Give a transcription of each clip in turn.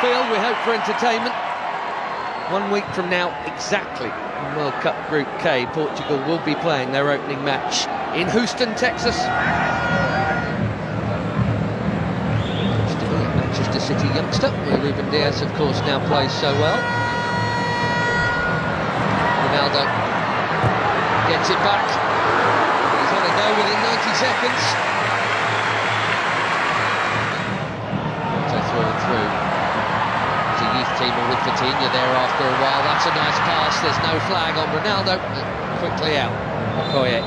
field, we hope for entertainment. 1 week from now, exactly, in World Cup Group K, Portugal will be playing their opening match in Houston, Texas. Used to be a Manchester City youngster, where Ruben Dias, of course, now plays so well. Ronaldo gets it back. He's on a go within 90 seconds. So through. It's a youth teamer with Coutinho there after a while. That's a nice pass. There's no flag on Ronaldo. Quickly out. Okoye.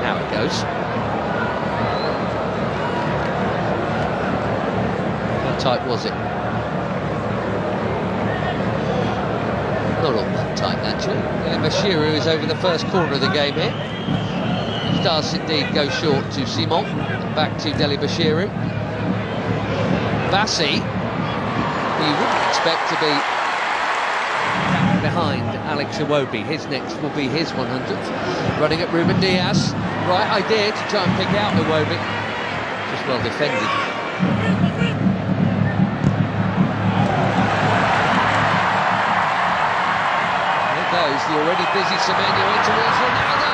Now it goes. How tight was it? Not all that tight, naturally. Bashiru is over the first corner of the game here. He does indeed go short to Simon. Back to Deli Bashiru. Bassi, you wouldn't expect to be behind Alex Iwobi. His next will be his 100th. Running at Ruben Dias. Right idea to try and pick out Iwobi. Just well defended. There goes the already busy Semenyo in towards Ronaldo.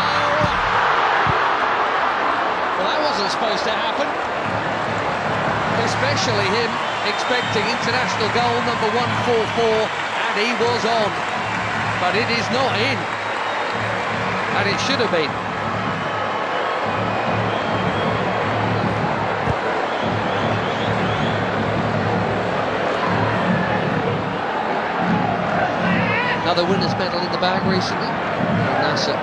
Well, that wasn't supposed to happen. Especially him expecting international goal number 144, and he was on, but it is not in, and it should have been. Another winner's medal in the bag recently. Nasser.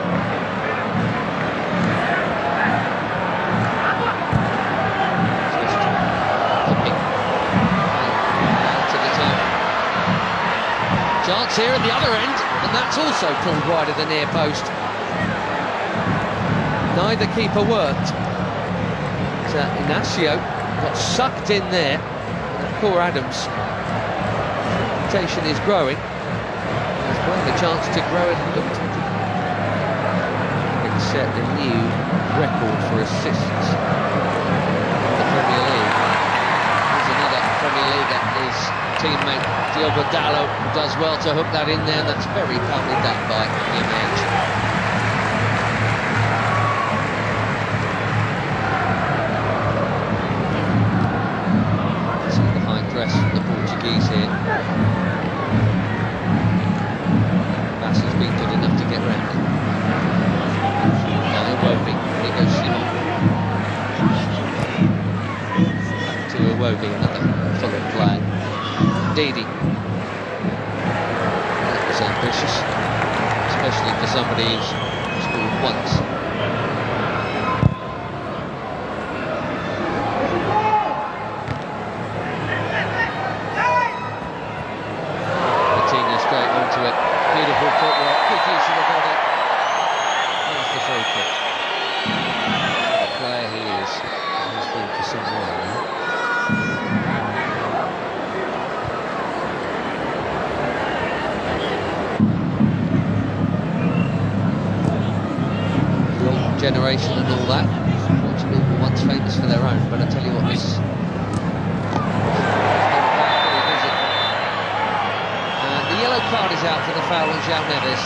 Chance here at the other end, and that's also pulled wide of the near post. Neither keeper worked. Inacio got sucked in there. Poor Adams. Reputation is growing. There's well the chance to grow it. It set a new record for assists in the Premier League. There's another Premier League at his teammate Diogo Dalot does well to hook that in there. That's very calmly done by Image. See the high press from the Portuguese here. Bassi's been good enough to get round it. Now Iwobi, here goes Simon. Back to Iwobi, another Fulham player. Didi. That was ambitious, especially for somebody who's scored once. Coutinho straight onto it. Beautiful footwork, good use of the body. There's the free kick. The player he is, he's been for some while now. Generation and all that. Portugal were once famous for their own, but I tell you what, this the yellow card is out for the foul on João Neves.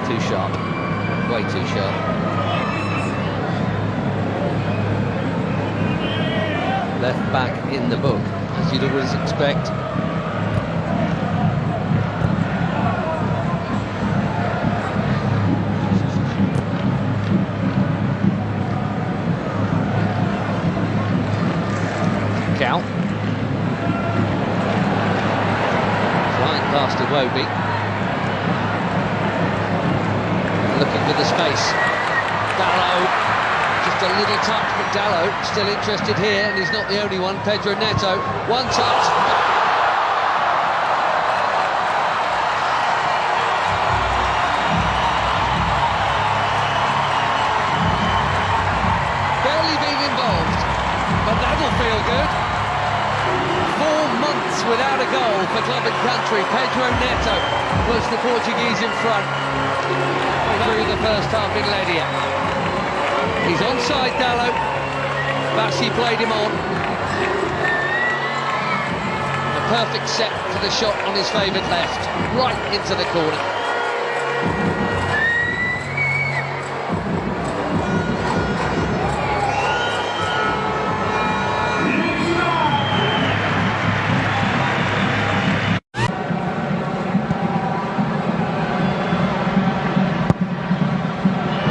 Too sharp, way too sharp. Left back in the book, as you'd always expect. Flying past Iwobi. Looking for the space. Dalot. Just a little touch, but Dalot still interested here, and he's not the only one. Pedro Neto. One touch. Barely being involved, but that'll feel good. 4 months without a goal for club and country. Pedro Neto puts the Portuguese in front through the first half in Ledia. He's onside, Dalot. Bassi played him on. perfect set for the shot on his favoured left, right into the corner.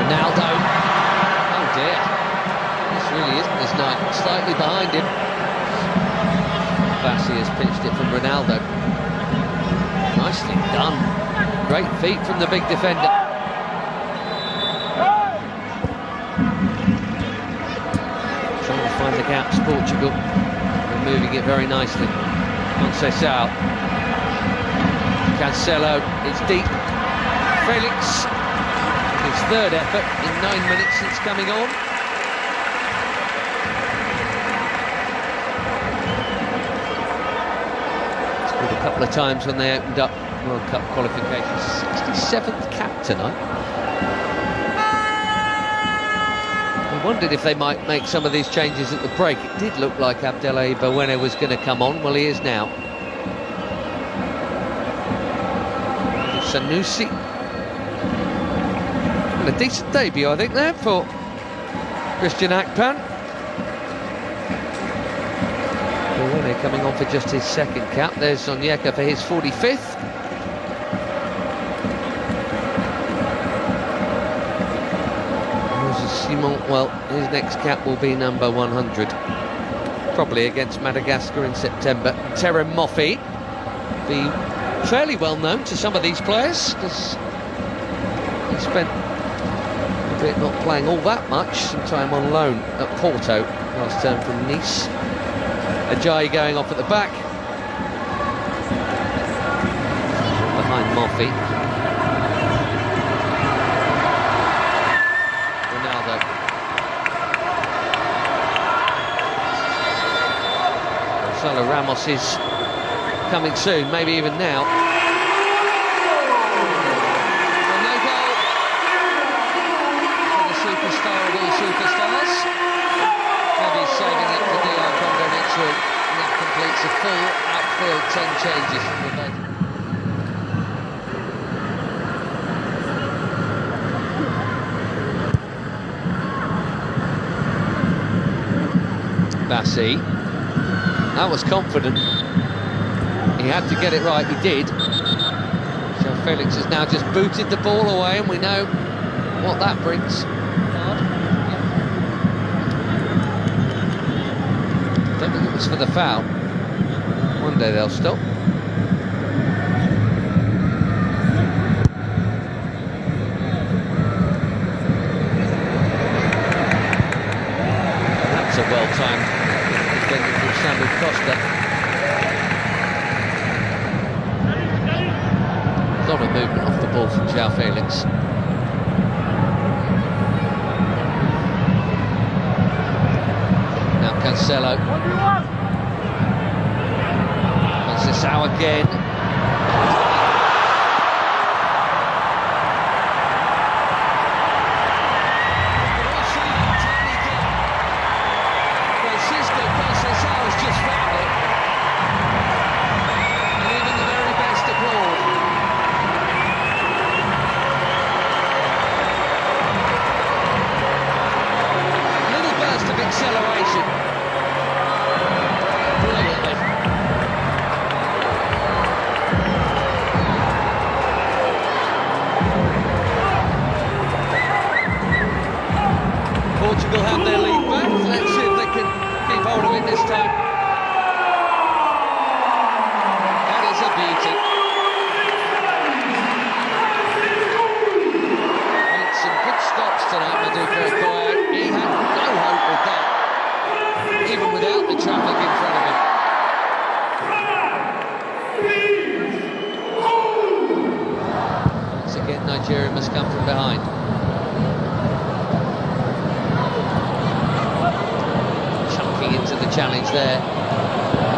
Ronaldo. Oh dear. This really isn't his night. Slightly behind him. Bassi has pitched it from Ronaldo. Nicely done. Great feet from the big defender. Trying to find the gaps, Portugal. They're moving it very nicely. Conceição. Cancelo, it's deep. Felix, his third effort in 9 minutes since coming on. Scored a couple of times when they opened up World Cup qualifications. 67th cap tonight. I wondered if they might make some of these changes at the break. It did look like Abdelai Bawene was going to come on. Well, he is now. Sanusi. And a decent debut, I think, there for Christian Akpan. Bawene coming on for just his second cap. There's Onyeka for his 45th. Simon, well, his next cap will be number 100. Probably against Madagascar in September. Terem Moffi, be fairly well known to some of these players, because he spent a bit not playing all that much, some time on loan at Porto last term from Nice. Ajayi going off at the back. Behind Moffi. Ronaldo. Gonzalo Ramos is coming soon, maybe even now. Well, no goal for the superstar of all superstars. Maybe he's saving it for DR Congo next week, and that completes a full outfield 10 changes from the both. Bassi. That was confident. He had to get it right, he did. So Felix has now just booted the ball away, and we know what that brings. Don't think it was for the foul. One day they'll stop. That's a well-timed defending from Samuel Costa. A lot of movement off the ball from João Felix. Now Cancelo. Conceição again. Francisco Conceição has just found it. And even the very best abroad. Of acceleration. Brilliantly. Portugal have their lead back. Let's see if they can keep hold of it this time. That is a beauty. Made some good stops tonight, Maduka Okoye. He had no hope with that, even without the traffic in front of him. Once again, Nigeria must come from behind. Chunking into the challenge there.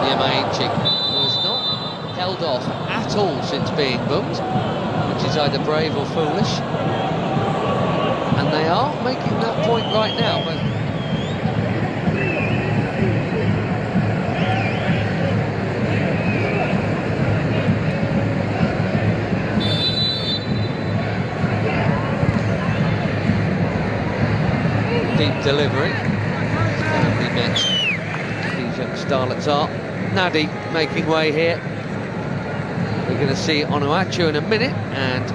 Nyamaichi was not held off at all since being booked, which is either brave or foolish. And they are making that point right now, but keep delivering. Currently met these young starlets are. Nadi making way here. We're going to see Onuachu in a minute, and it's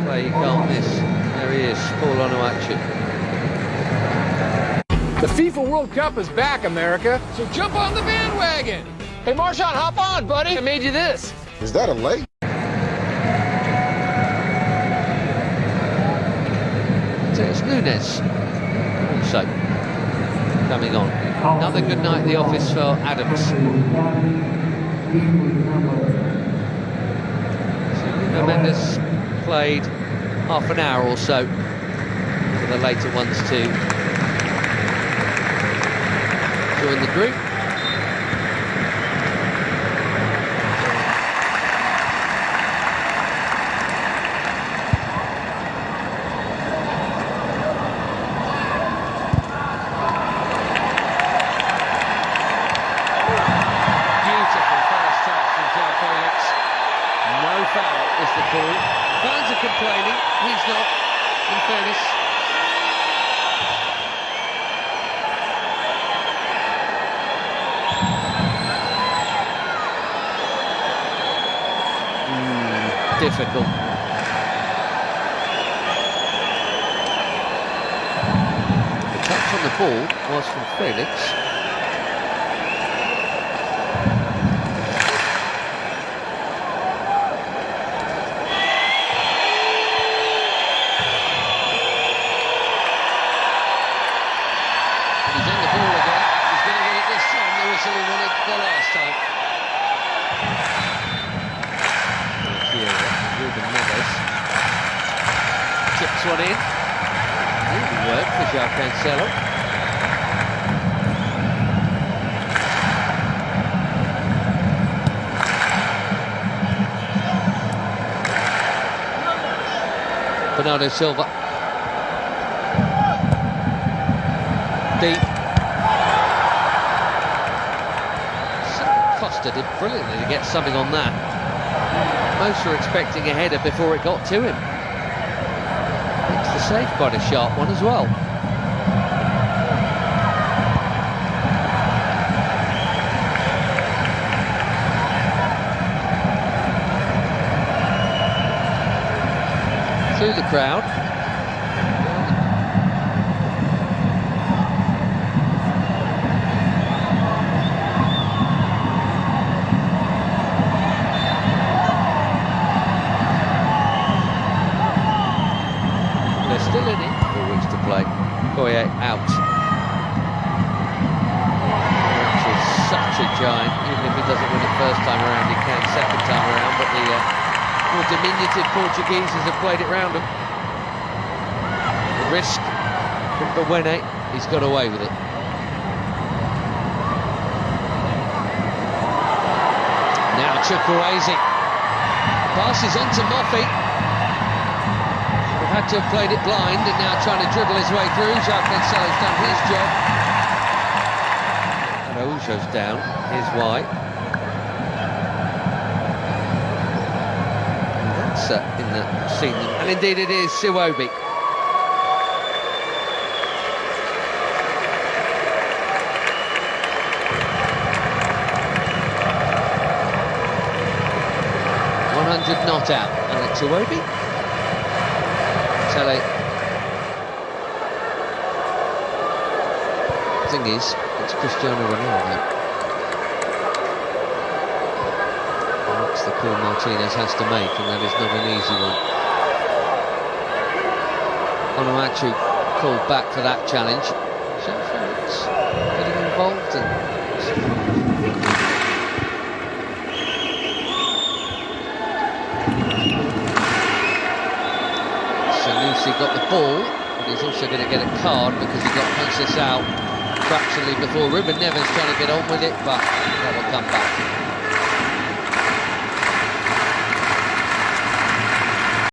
play you can't miss. There he is, Paul Onuachu. The FIFA World Cup is back, America, so jump on the bandwagon. Hey, Marshawn, hop on, buddy. I made you this. Is that a leg? So it's Nunes also coming on. Another good night at the office for Adams. So Nuno Mendes played half an hour or so for the later ones to join the group. Foul is the call. Fans are complaining, he's not, in fairness. Difficult. The touch on the ball was from Felix. Chips one in. Good work for João Cancelo. Bernardo Silva. Deep. Costa did brilliantly to get something on that. Most were expecting a header before it got to him. Makes the save quite a sharp one as well. Through the crowd. Still in it, for which to play. Koye out. Which is such a giant. Even if he doesn't win it first time around, he can second time around. But the more diminutive Portugueses have played it round him. The risk from Bawene, he's got away with it. Now Chukwueze. Passes on to Moffey. Had to have played it blind and now trying to dribble his way through. João Cancelo's done his job. Araujo's down. Here's why. And that's in the scene. And indeed it is Iwobi. Not out. And it's Iwobi. Tele. Thing is, it's Cristiano Ronaldo. And that's the call Martinez has to make, and that is not an easy one. Onuachu called back for that challenge. So Felix getting involved and Sanusi got the ball, but he's also going to get a card because he got Francis out fractionally before. Ruben Neves trying to get on with it, but that will come back.